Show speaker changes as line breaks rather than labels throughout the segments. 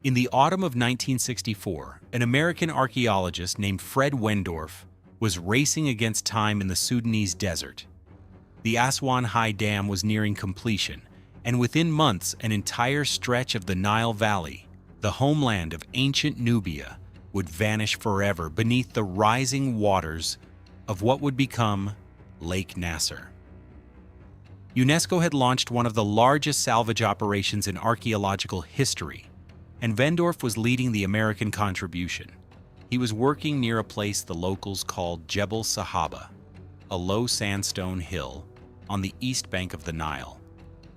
In the autumn of 1964, an American archaeologist named Fred Wendorf was racing against time in the Sudanese desert. The Aswan High Dam was nearing completion, and within months an entire stretch of the Nile Valley, the homeland of ancient Nubia, would vanish forever beneath the rising waters of what would become Lake Nasser. UNESCO had launched one of the largest salvage operations in archaeological history, and Wendorf was leading the American contribution. He was working near a place the locals called Jebel Sahaba, a low sandstone hill on the east bank of the Nile,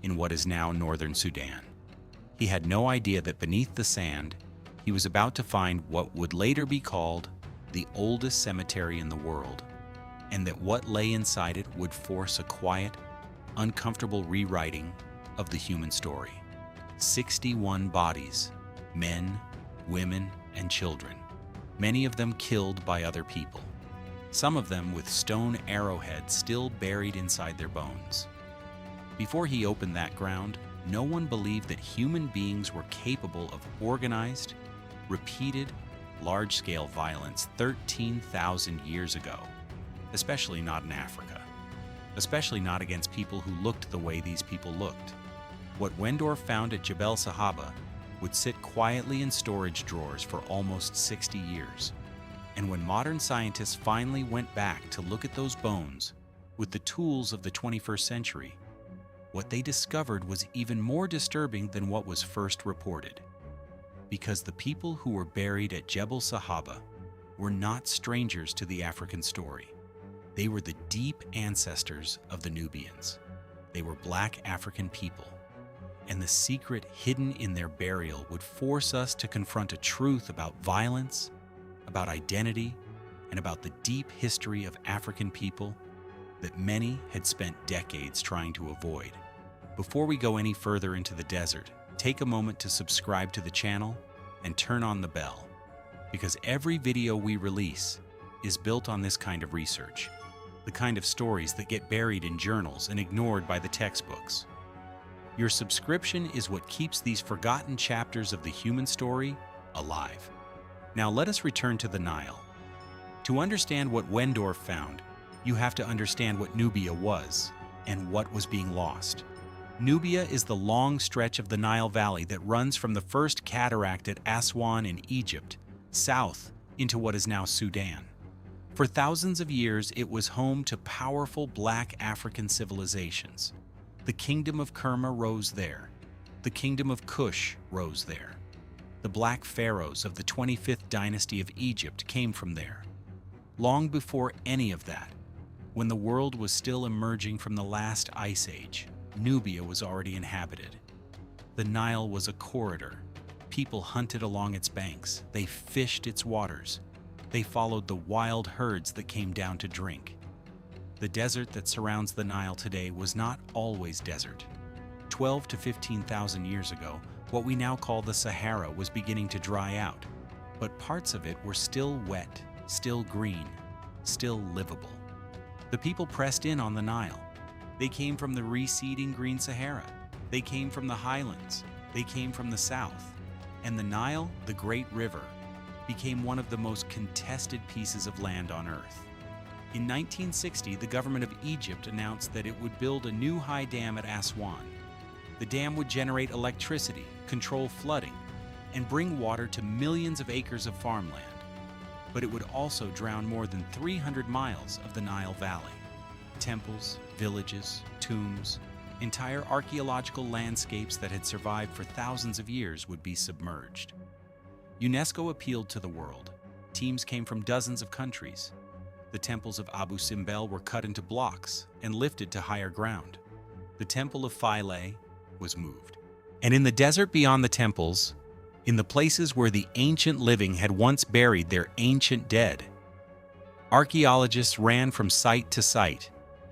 in what is now northern Sudan. He had no idea that beneath the sand, he was about to find what would later be called the oldest cemetery in the world, and that what lay inside it would force a quiet, uncomfortable rewriting of the human story. 61 bodies, men, women, and children, many of them killed by other people, some of them with stone arrowheads still buried inside their bones. Before he opened that ground, no one believed that human beings were capable of organized, repeated, large-scale violence 13,000 years ago, especially not in Africa, especially not against people who looked the way these people looked. What Wendorf found at Jebel Sahaba would sit quietly in storage drawers for almost 60 years. And when modern scientists finally went back to look at those bones with the tools of the 21st century, what they discovered was even more disturbing than what was first reported. Because the people who were buried at Jebel Sahaba were not strangers to the African story. They were the deep ancestors of the Nubians. They were Black African people. And the secret hidden in their burial would force us to confront a truth about violence, about identity, and about the deep history of African people that many had spent decades trying to avoid. Before we go any further into the desert, take a moment to subscribe to the channel and turn on the bell, because every video we release is built on this kind of research, the kind of stories that get buried in journals and ignored by the textbooks. Your subscription is what keeps these forgotten chapters of the human story alive. Now let us return to the Nile. To understand what Wendorf found, you have to understand what Nubia was and what was being lost. Nubia is the long stretch of the Nile Valley that runs from the first cataract at Aswan in Egypt, south into what is now Sudan. For thousands of years, it was home to powerful Black African civilizations. The kingdom of Kerma rose there. The kingdom of Kush rose there. The Black pharaohs of the 25th dynasty of Egypt came from there. Long before any of that, when the world was still emerging from the last ice age, Nubia was already inhabited. The Nile was a corridor. People hunted along its banks. They fished its waters. They followed the wild herds that came down to drink. The desert that surrounds the Nile today was not always desert. 12 to 15,000 years ago, what we now call the Sahara was beginning to dry out, but parts of it were still wet, still green, still livable. The people pressed in on the Nile. They came from the receding Green Sahara. They came from the highlands. They came from the south. And the Nile, the great river, became one of the most contested pieces of land on earth. In 1960, the government of Egypt announced that it would build a new high dam at Aswan. The dam would generate electricity, control flooding, and bring water to millions of acres of farmland. But it would also drown more than 300 miles of the Nile Valley. Temples, villages, tombs, entire archaeological landscapes that had survived for thousands of years would be submerged. UNESCO appealed to the world. Teams came from dozens of countries. The temples of Abu Simbel were cut into blocks and lifted to higher ground. The temple of Philae was moved. And in the desert beyond the temples, in the places where the ancient living had once buried their ancient dead, archaeologists ran from site to site,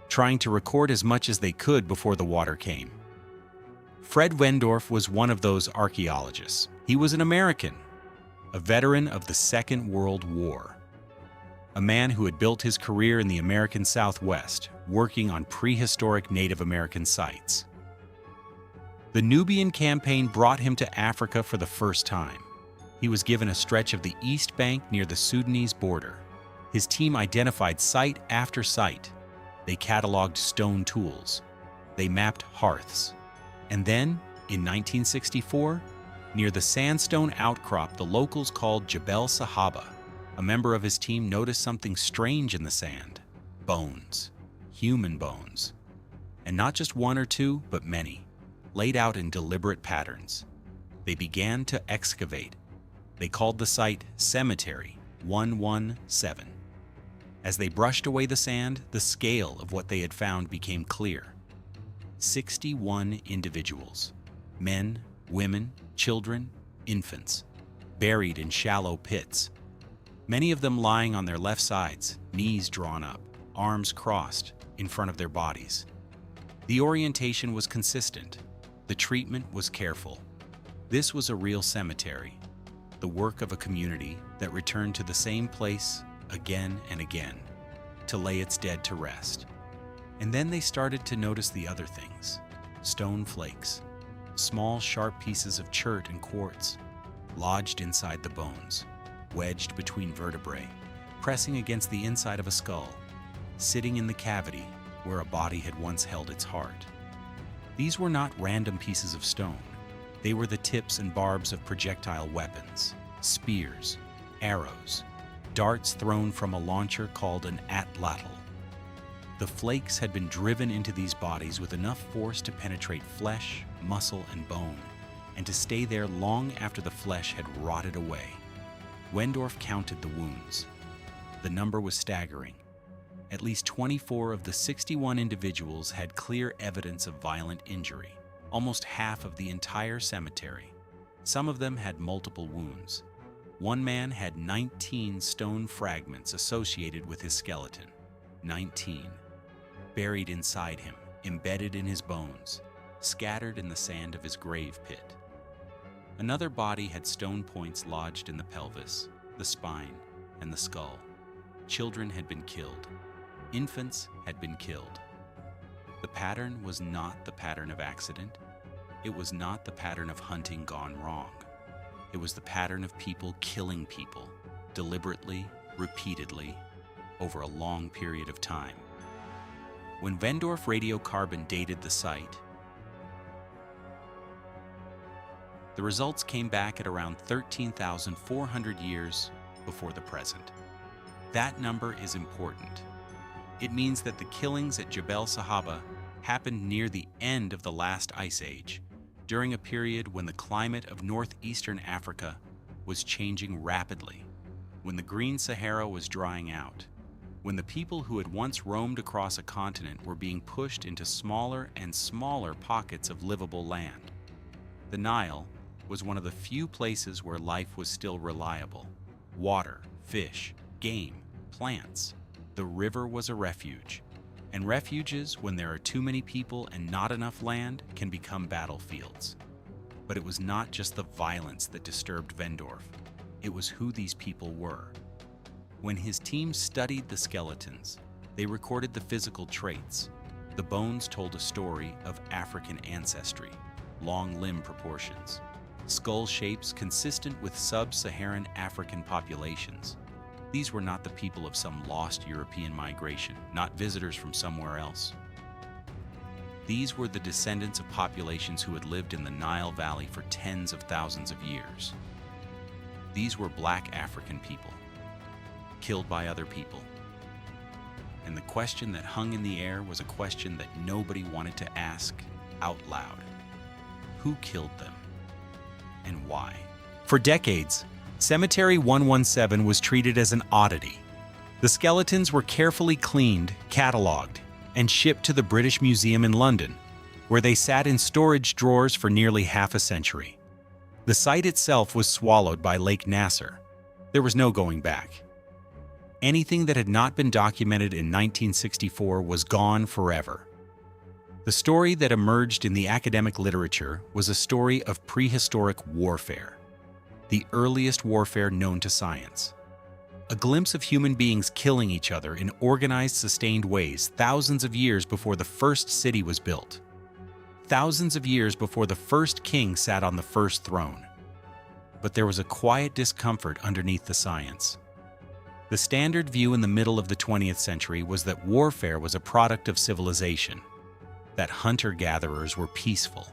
trying to record as much as they could before the water came. Fred Wendorf was one of those archaeologists. He was an American, a veteran of the Second World War, a man who had built his career in the American Southwest, working on prehistoric Native American sites. The Nubian campaign brought him to Africa for the first time. He was given a stretch of the east bank near the Sudanese border. His team identified site after site. They cataloged stone tools. They mapped hearths. And then, in 1964, near the sandstone outcrop the locals called Jebel Sahaba, a member of his team noticed something strange in the sand. Bones. Human bones. And not just one or two, but many, laid out in deliberate patterns. They began to excavate. They called the site Cemetery 117. As they brushed away the sand, the scale of what they had found became clear. 61 individuals, men, women, children, infants, buried in shallow pits. Many of them lying on their left sides, knees drawn up, arms crossed in front of their bodies. The orientation was consistent. The treatment was careful. This was a real cemetery, the work of a community that returned to the same place again and again to lay its dead to rest. And then they started to notice the other things. Stone flakes, small sharp pieces of chert and quartz, lodged inside the bones, wedged between vertebrae, pressing against the inside of a skull, sitting in the cavity where a body had once held its heart. These were not random pieces of stone. They were the tips and barbs of projectile weapons, spears, arrows, darts thrown from a launcher called an atlatl. The flakes had been driven into these bodies with enough force to penetrate flesh, muscle, and bone, and to stay there long after the flesh had rotted away. Wendorf counted the wounds. The number was staggering. At least 24 of the 61 individuals had clear evidence of violent injury, almost half of the entire cemetery. Some of them had multiple wounds. One man had 19 stone fragments associated with his skeleton. 19. Buried inside him, embedded in his bones, scattered in the sand of his grave pit. Another body had stone points lodged in the pelvis, the spine, and the skull. Children had been killed. Infants had been killed. The pattern was not the pattern of accident. It was not the pattern of hunting gone wrong. It was the pattern of people killing people, deliberately, repeatedly, over a long period of time. When Wendorf radiocarbon dated the site, the results came back at around 13,400 years before the present. That number is important. It means that the killings at Jebel Sahaba happened near the end of the last ice age, during a period when the climate of northeastern Africa was changing rapidly, when the Green Sahara was drying out, when the people who had once roamed across a continent were being pushed into smaller and smaller pockets of livable land. The Nile was one of the few places where life was still reliable. Water, fish, game, plants. The river was a refuge. And refuges, when there are too many people and not enough land, can become battlefields. But it was not just the violence that disturbed Wendorf. It was who these people were. When his team studied the skeletons, they recorded the physical traits. The bones told a story of African ancestry, long limb proportions, skull shapes consistent with sub-Saharan African populations. These were not the people of some lost European migration, not visitors from somewhere else. These were the descendants of populations who had lived in the Nile Valley for tens of thousands of years. These were black African people, killed by other people. And the question that hung in the air was a question that nobody wanted to ask out loud. Who killed them? And why? For decades, Cemetery 117 was treated as an oddity. The skeletons were carefully cleaned, catalogued, and shipped to the British Museum in London, where they sat in storage drawers for nearly half a century. The site itself was swallowed by Lake Nasser. There was no going back. Anything that had not been documented in 1964 was gone forever. The story that emerged in the academic literature was a story of prehistoric warfare, the earliest warfare known to science. A glimpse of human beings killing each other in organized, sustained ways thousands of years before the first city was built. thousands of years before the first king sat on the first throne. But there was a quiet discomfort underneath the science. The standard view in the middle of the 20th century was that warfare was a product of civilization, that hunter-gatherers were peaceful.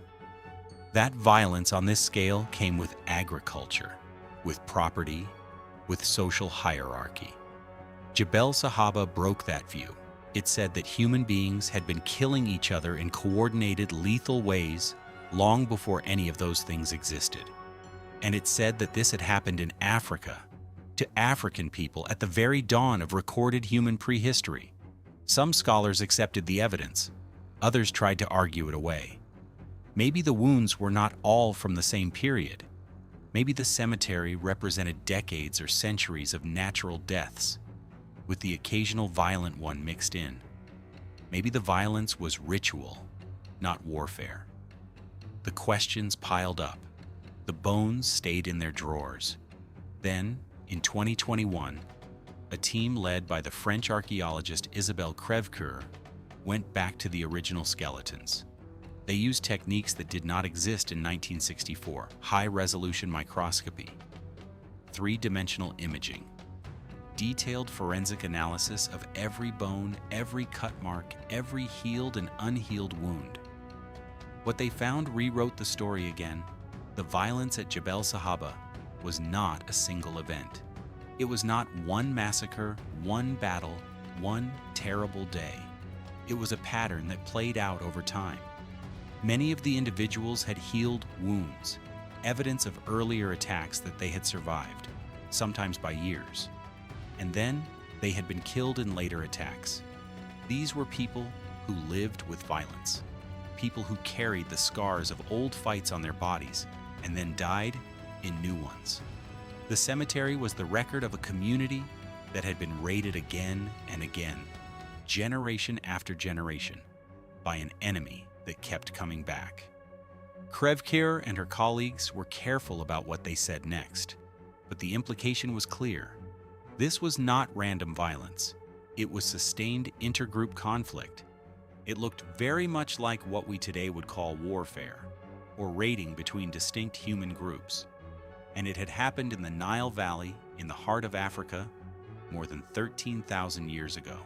That violence on this scale came with agriculture, with property, with social hierarchy. Jebel Sahaba broke that view. It said that human beings had been killing each other in coordinated, lethal ways long before any of those things existed. And it said that this had happened in Africa, to African people at the very dawn of recorded human prehistory. Some scholars accepted the evidence, others tried to argue it away. Maybe the wounds were not all from the same period. Maybe the cemetery represented decades or centuries of natural deaths, with the occasional violent one mixed in. Maybe the violence was ritual, not warfare. The questions piled up. The bones stayed in their drawers. Then, in 2021, a team led by the French archaeologist Isabelle Crèvecoeur went back to the original skeletons. They used techniques that did not exist in 1964: high-resolution microscopy, three-dimensional imaging, detailed forensic analysis of every bone, every cut mark, every healed and unhealed wound. What they found rewrote the story again. The violence at Jebel Sahaba was not a single event. It was not one massacre, one battle, one terrible day. It was a pattern that played out over time. Many of the individuals had healed wounds, evidence of earlier attacks that they had survived, sometimes by years. And then they had been killed in later attacks. These were people who lived with violence, people who carried the scars of old fights on their bodies and then died in new ones. The cemetery was the record of a community that had been raided again and again, generation after generation, by an enemy that kept coming back. Crèvecoeur and her colleagues were careful about what they said next, but the implication was clear. This was not random violence. It was sustained intergroup conflict. It looked very much like what we today would call warfare, or raiding between distinct human groups. And it had happened in the Nile Valley, in the heart of Africa, more than 13,000 years ago.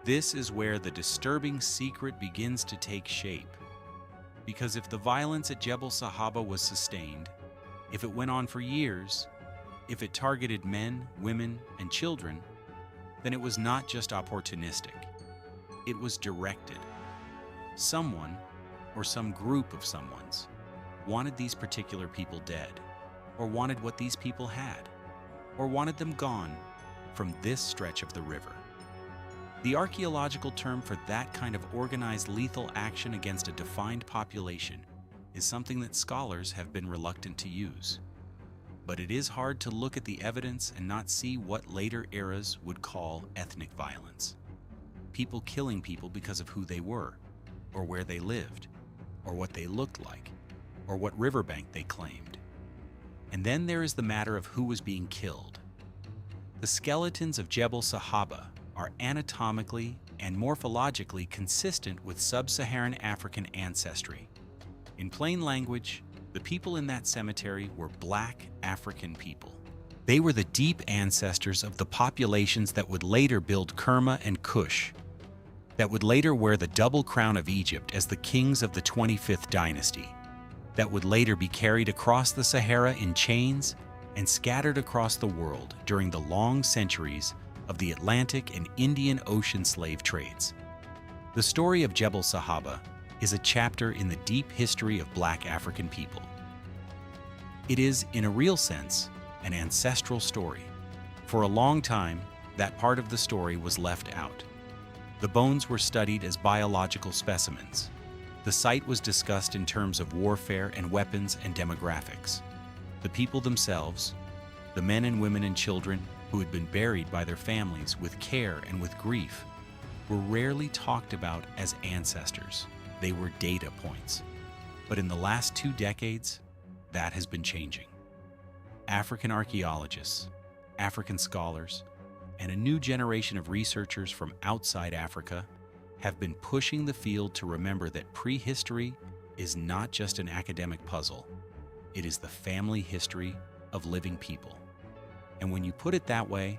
This is where the disturbing secret begins to take shape. Because if the violence at Jebel Sahaba was sustained, if it went on for years, if it targeted men, women, and children, then it was not just opportunistic. It was directed. Someone, or some group of someones, wanted these particular people dead, or wanted what these people had, or wanted them gone from this stretch of the river. The archaeological term for that kind of organized lethal action against a defined population is something that scholars have been reluctant to use. But it is hard to look at the evidence and not see what later eras would call ethnic violence. People killing people because of who they were, or where they lived, or what they looked like, or what riverbank they claimed. And then there is the matter of who was being killed. The skeletons of Jebel Sahaba are anatomically and morphologically consistent with sub-Saharan African ancestry. In plain language, the people in that cemetery were Black African people. They were the deep ancestors of the populations that would later build Kerma and Kush, that would later wear the double crown of Egypt as the kings of the 25th dynasty, that would later be carried across the Sahara in chains and scattered across the world during the long centuries of the Atlantic and Indian Ocean slave trades. The story of Jebel Sahaba is a chapter in the deep history of Black African people. It is, in a real sense, an ancestral story. For a long time, that part of the story was left out. The bones were studied as biological specimens. The site was discussed in terms of warfare and weapons and demographics. The people themselves, the men and women and children who had been buried by their families with care and with grief, were rarely talked about as ancestors. They were data points. But in the last 2 decades, that has been changing. African archaeologists, African scholars, and a new generation of researchers from outside Africa have been pushing the field to remember that prehistory is not just an academic puzzle. It is the family history of living people. And when you put it that way,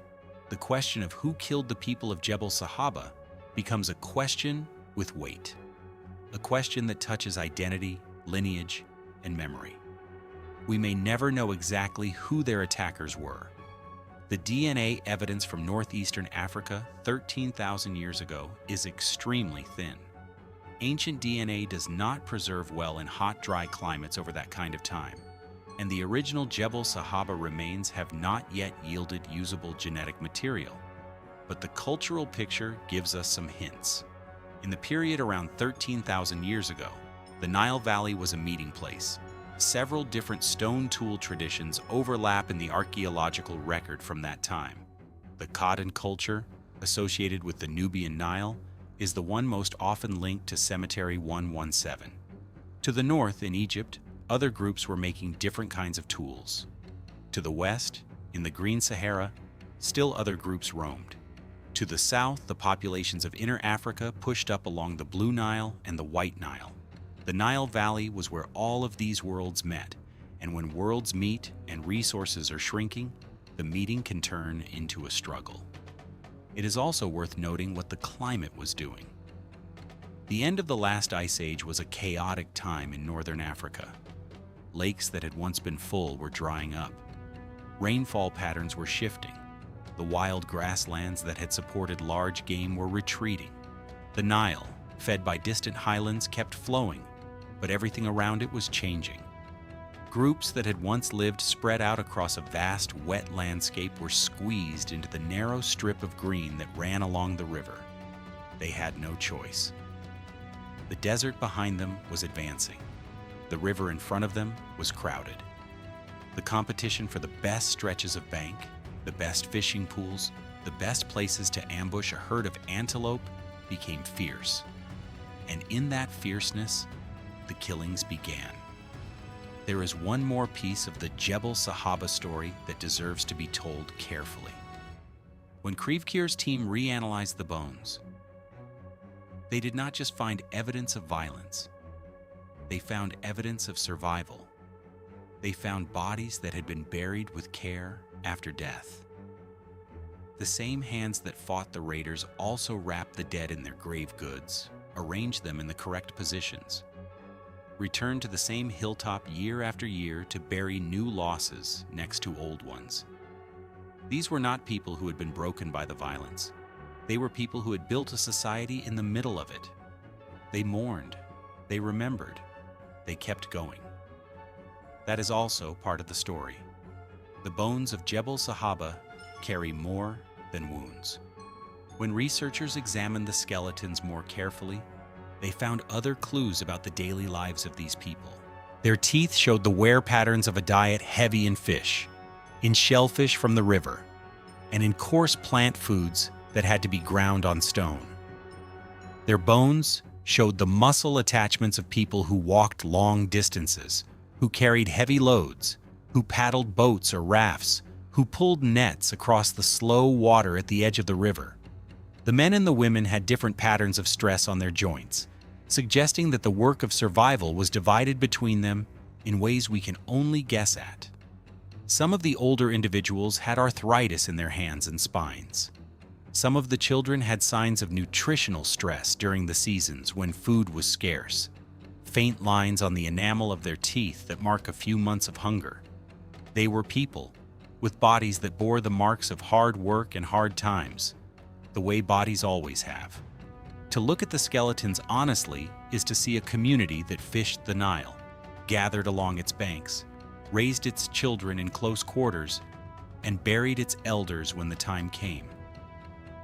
the question of who killed the people of Jebel Sahaba becomes a question with weight. A question that touches identity, lineage, and memory. We may never know exactly who their attackers were. The DNA evidence from northeastern Africa 13,000 years ago is extremely thin. Ancient DNA does not preserve well in hot, dry climates over that kind of time, and the original Jebel Sahaba remains have not yet yielded usable genetic material. But the cultural picture gives us some hints. In the period around 13,000 years ago, the Nile Valley was a meeting place. Several different stone tool traditions overlap in the archaeological record from that time. The cotton culture, associated with the Nubian Nile, is the one most often linked to Cemetery 117. To the north, in Egypt, other groups were making different kinds of tools. To the west, in the Green Sahara, still other groups roamed. To the south, the populations of Inner Africa pushed up along the Blue Nile and the White Nile. The Nile Valley was where all of these worlds met, and when worlds meet and resources are shrinking, the meeting can turn into a struggle. It is also worth noting what the climate was doing. The end of the last ice age was a chaotic time in northern Africa. Lakes that had once been full were drying up. Rainfall patterns were shifting. The wild grasslands that had supported large game were retreating. The Nile, fed by distant highlands, kept flowing, but everything around it was changing. Groups that had once lived spread out across a vast, wet landscape were squeezed into the narrow strip of green that ran along the river. They had no choice. The desert behind them was advancing. The river in front of them was crowded. The competition for the best stretches of bank, the best fishing pools, the best places to ambush a herd of antelope became fierce. And in that fierceness, the killings began. There is one more piece of the Jebel Sahaba story that deserves to be told carefully. When Krivkir's team reanalyzed the bones, they did not just find evidence of violence. They found evidence of survival. They found bodies that had been buried with care after death. The same hands that fought the raiders also wrapped the dead in their grave goods, arranged them in the correct positions, returned to the same hilltop year after year to bury new losses next to old ones. These were not people who had been broken by the violence. They were people who had built a society in the middle of it. They mourned, they remembered, they kept going. That is also part of the story. The bones of Jebel Sahaba carry more than wounds. When researchers examined the skeletons more carefully, they found other clues about the daily lives of these people. Their teeth showed the wear patterns of a diet heavy in fish, in shellfish from the river, and in coarse plant foods that had to be ground on stone. Their bones showed the muscle attachments of people who walked long distances, who carried heavy loads, who paddled boats or rafts, who pulled nets across the slow water at the edge of the river. The men and the women had different patterns of stress on their joints, suggesting that the work of survival was divided between them in ways we can only guess at. Some of the older individuals had arthritis in their hands and spines. Some of the children had signs of nutritional stress during the seasons when food was scarce, faint lines on the enamel of their teeth that mark a few months of hunger. They were people, with bodies that bore the marks of hard work and hard times, the way bodies always have. To look at the skeletons honestly is to see a community that fished the Nile, gathered along its banks, raised its children in close quarters, and buried its elders when the time came.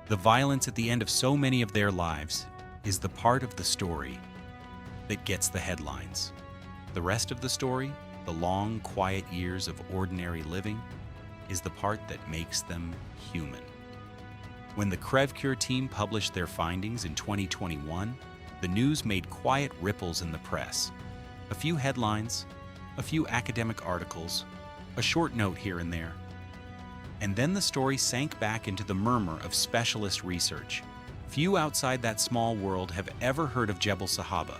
The violence at the end of so many of their lives is the part of the story that gets the headlines. The rest of the story, the long, quiet years of ordinary living, is the part that makes them human. When the Krivkir team published their findings in 2021, the news made quiet ripples in the press. A few headlines, a few academic articles, a short note here and there. And then the story sank back into the murmur of specialist research, Few outside that small world have ever heard of Jebel Sahaba.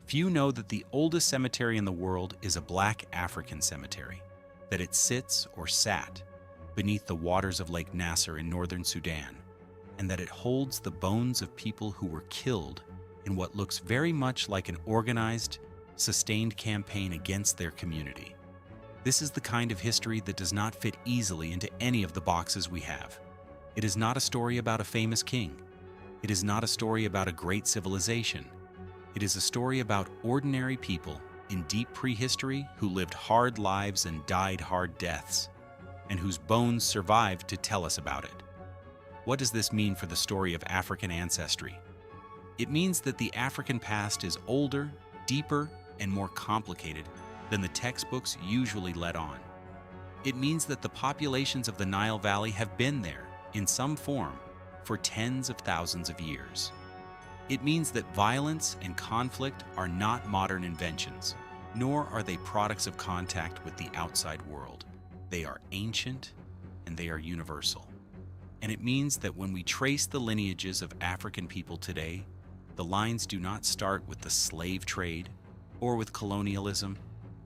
Few know that the oldest cemetery in the world is a black African cemetery, that it sits or sat beneath the waters of Lake Nasser in northern Sudan, and that it holds the bones of people who were killed in what looks very much like an organized, sustained campaign against their community. This is the kind of history that does not fit easily into any of the boxes we have. It is not a story about a famous king. It is not a story about a great civilization. It is a story about ordinary people in deep prehistory who lived hard lives and died hard deaths, and whose bones survived to tell us about it. What does this mean for the story of African ancestry? It means that the African past is older, deeper, and more complicated than the textbooks usually let on. It means that the populations of the Nile Valley have been there, in some form, for tens of thousands of years. It means that violence and conflict are not modern inventions, nor are they products of contact with the outside world. They are ancient and they are universal. And it means that when we trace the lineages of African people today, the lines do not start with the slave trade, or with colonialism,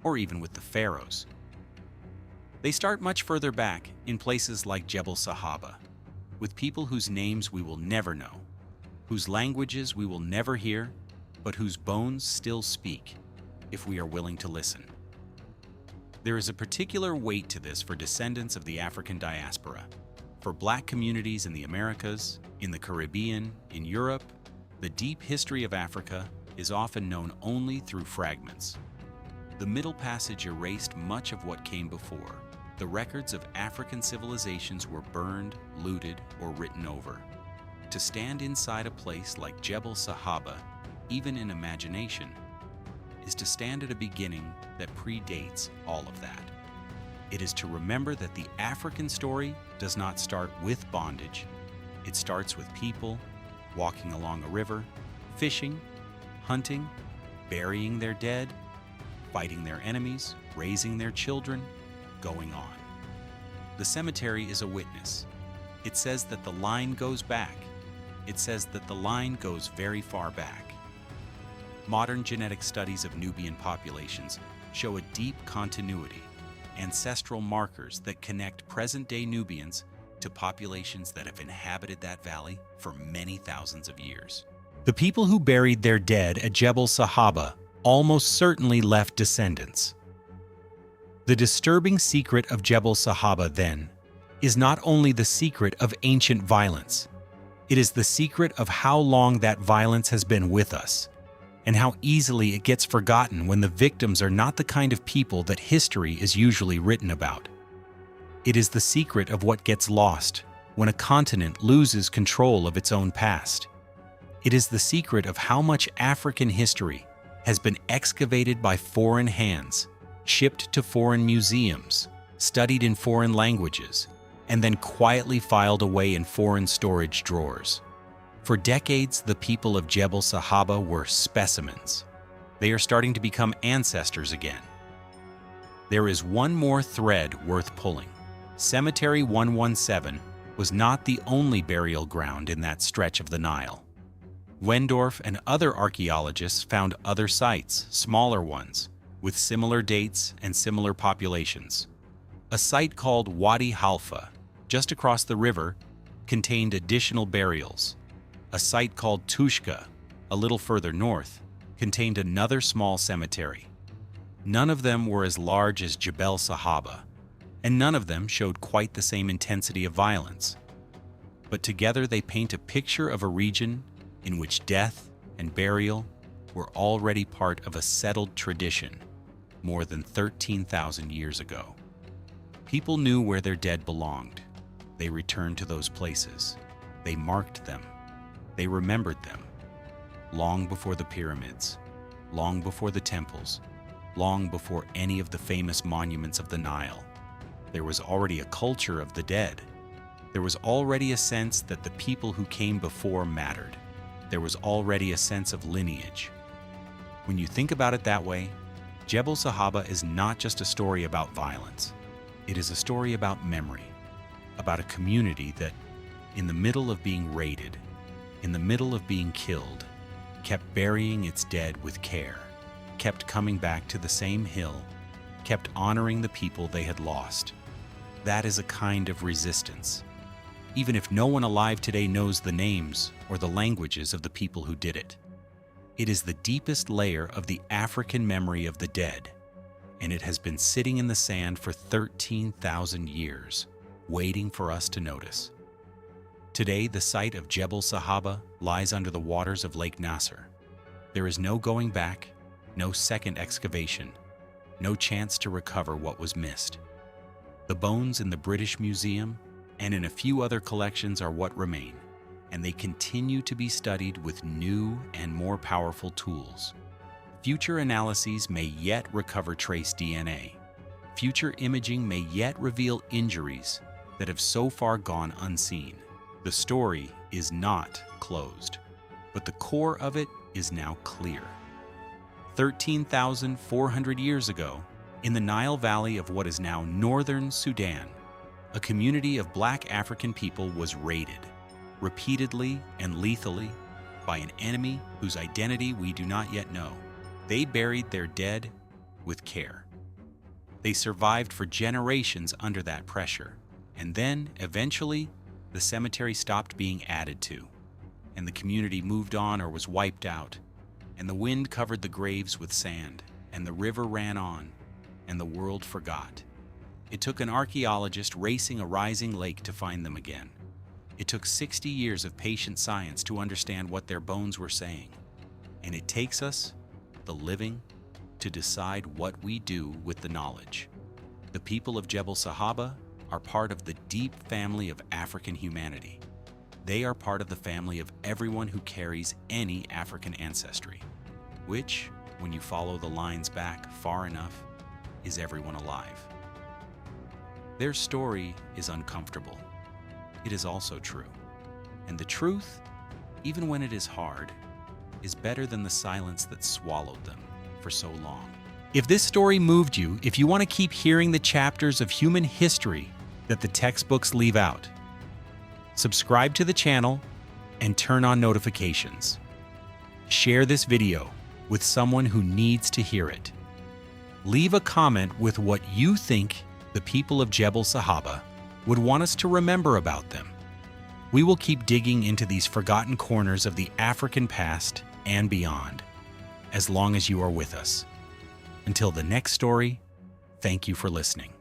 or even with the pharaohs. They start much further back in places like Jebel Sahaba, with people whose names we will never know, whose languages we will never hear, but whose bones still speak, if we are willing to listen. There is a particular weight to this for descendants of the African diaspora. For Black communities in the Americas, in the Caribbean, in Europe, the deep history of Africa is often known only through fragments. The Middle Passage erased much of what came before. The records of African civilizations were burned, looted, or written over. To stand inside a place like Jebel Sahaba, even in imagination, is to stand at a beginning that predates all of that. It is to remember that the African story does not start with bondage. It starts with people walking along a river, fishing, hunting, burying their dead, fighting their enemies, raising their children, going on. The cemetery is a witness. It says that the line goes back. It says that the line goes very far back. Modern genetic studies of Nubian populations show a deep continuity, ancestral markers that connect present-day Nubians to populations that have inhabited that valley for many thousands of years. The people who buried their dead at Jebel Sahaba almost certainly left descendants. The disturbing secret of Jebel Sahaba, then, is not only the secret of ancient violence, it is the secret of how long that violence has been with us, and how easily it gets forgotten when the victims are not the kind of people that history is usually written about. It is the secret of what gets lost when a continent loses control of its own past. It is the secret of how much African history has been excavated by foreign hands, shipped to foreign museums, studied in foreign languages, and then quietly filed away in foreign storage drawers. For decades, the people of Jebel Sahaba were specimens. They are starting to become ancestors again. There is one more thread worth pulling. Cemetery 117 was not the only burial ground in that stretch of the Nile. Wendorf and other archaeologists found other sites, smaller ones, with similar dates and similar populations. A site called Wadi Halfa, just across the river, contained additional burials. A site called Tushka, a little further north, contained another small cemetery. None of them were as large as Jebel Sahaba, and none of them showed quite the same intensity of violence. But together they paint a picture of a region in which death and burial were already part of a settled tradition more than 13,000 years ago. People knew where their dead belonged. They returned to those places. They marked them. They remembered them. Long before the pyramids, long before the temples, long before any of the famous monuments of the Nile, there was already a culture of the dead. There was already a sense that the people who came before mattered. There was already a sense of lineage. When you think about it that way, Jebel Sahaba is not just a story about violence. It is a story about memory, about a community that, in the middle of being raided, in the middle of being killed, kept burying its dead with care, kept coming back to the same hill, kept honoring the people they had lost. That is a kind of resistance, even if no one alive today knows the names or the languages of the people who did it. It is the deepest layer of the African memory of the dead, and it has been sitting in the sand for 13,000 years, waiting for us to notice. Today, the site of Jebel Sahaba lies under the waters of Lake Nasser. There is no going back, no second excavation, no chance to recover what was missed. The bones in the British Museum and in a few other collections are what remain, and they continue to be studied with new and more powerful tools. Future analyses may yet recover trace DNA. Future imaging may yet reveal injuries that have so far gone unseen. The story is not closed, but the core of it is now clear. 13,400 years ago, in the Nile Valley of what is now northern Sudan, a community of Black African people was raided, repeatedly and lethally, by an enemy whose identity we do not yet know. They buried their dead with care. They survived for generations under that pressure, and then, eventually, the cemetery stopped being added to, and the community moved on or was wiped out, and the wind covered the graves with sand, and the river ran on, and the world forgot. It took an archaeologist racing a rising lake to find them again. It took 60 years of patient science to understand what their bones were saying. And it takes us, the living, to decide what we do with the knowledge. The people of Jebel Sahaba are part of the deep family of African humanity. They are part of the family of everyone who carries any African ancestry, which, when you follow the lines back far enough, is everyone alive. Their story is uncomfortable. It is also true. And the truth, even when it is hard, is better than the silence that swallowed them for so long. If this story moved you, if you want to keep hearing the chapters of human history that the textbooks leave out, subscribe to the channel and turn on notifications. Share this video with someone who needs to hear it. Leave a comment with what you think the people of Jebel Sahaba would want us to remember about them. We will keep digging into these forgotten corners of the African past and beyond, as long as you are with us. Until the next story, thank you for listening.